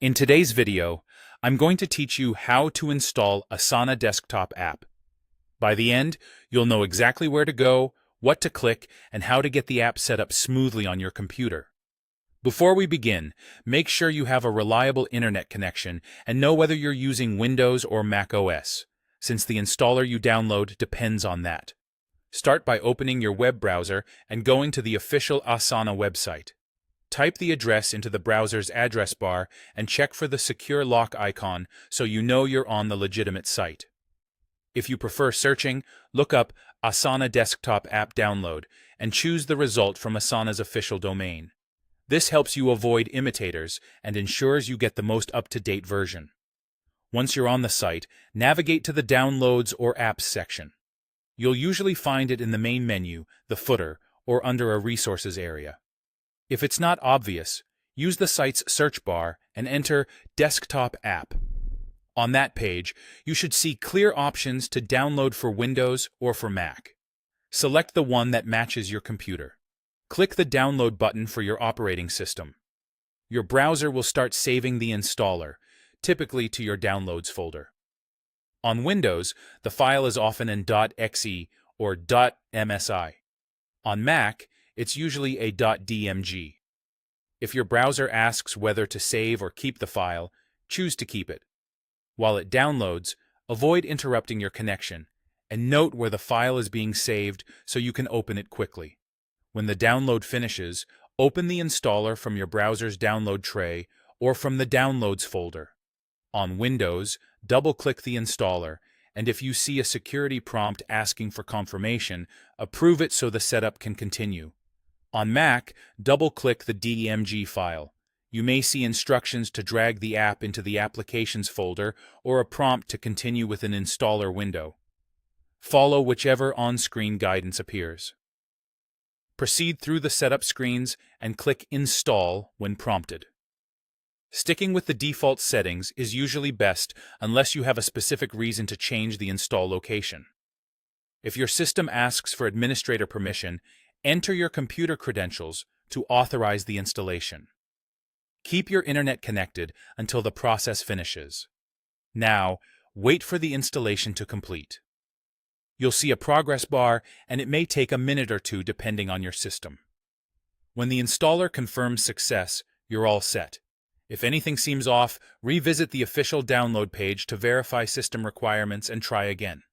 In today's video, I'm going to teach you how to install Asana Desktop App. By the end, you'll know exactly where to go, what to click, and how to get the app set up smoothly on your computer. Before we begin, make sure you have a reliable internet connection and know whether you're using Windows or macOS, since the installer you download depends on that. Start by opening your web browser and going to the official Asana website. Type the address into the browser's address bar and check for the secure lock icon so you know you're on the legitimate site. If you prefer searching, look up Asana Desktop App Download and choose the result from Asana's official domain. This helps you avoid imitators and ensures you get the most up-to-date version. Once you're on the site, navigate to the Downloads or Apps section. You'll usually find it in the main menu, the footer, or under a Resources area. If it's not obvious, use the site's search bar and enter Desktop App. On that page, you should see clear options to download for Windows or for Mac. Select the one that matches your computer. Click the Download button for your operating system. Your browser will start saving the installer, typically to your Downloads folder. On Windows, the file is often in .exe or .msi. On Mac, it's usually a .dmg. If your browser asks whether to save or keep the file, choose to keep it. While it downloads, avoid interrupting your connection, and note where the file is being saved so you can open it quickly. When the download finishes, open the installer from your browser's download tray or from the Downloads folder. On Windows, double-click the installer, and if you see a security prompt asking for confirmation, approve it so the setup can continue. On Mac, double-click the DMG file. You may see instructions to drag the app into the Applications folder or a prompt to continue with an installer window. Follow whichever on-screen guidance appears. Proceed through the setup screens and click Install when prompted. Sticking with the default settings is usually best unless you have a specific reason to change the install location. If your system asks for administrator permission, enter your computer credentials to authorize the installation. Keep your internet connected until the process finishes. Now, wait for the installation to complete. You'll see a progress bar, and it may take a minute or two depending on your system. When the installer confirms success, you're all set. If anything seems off, revisit the official download page to verify system requirements and try again.